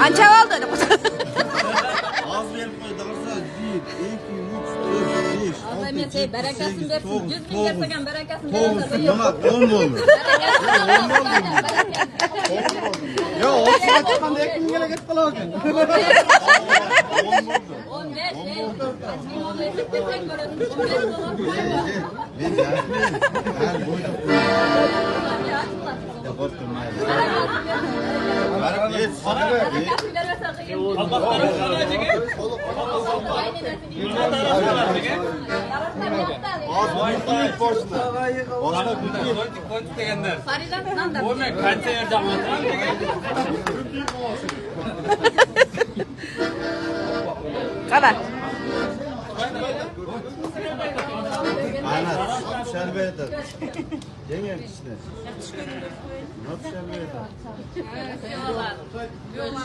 Qancha oldi? Az verib qo'y, dag'asa 1, 2, 3, 4, 5, 6, Allah 7, mesey barakasini bersin. 100 bin bersagan barakasini 9, bersin. nima 10 bo'ldi. Yo, 30 ga chiqqanda 2 mingga ketib qolarkan. 15 limon esib bersak bo'ladi. 15 dollar. Men jasmin, hal bo'yda qo'yib turmaydi. Barakasini Qara. ana sharbayda. Yengam ishni. Not sharbayda. Yo'q.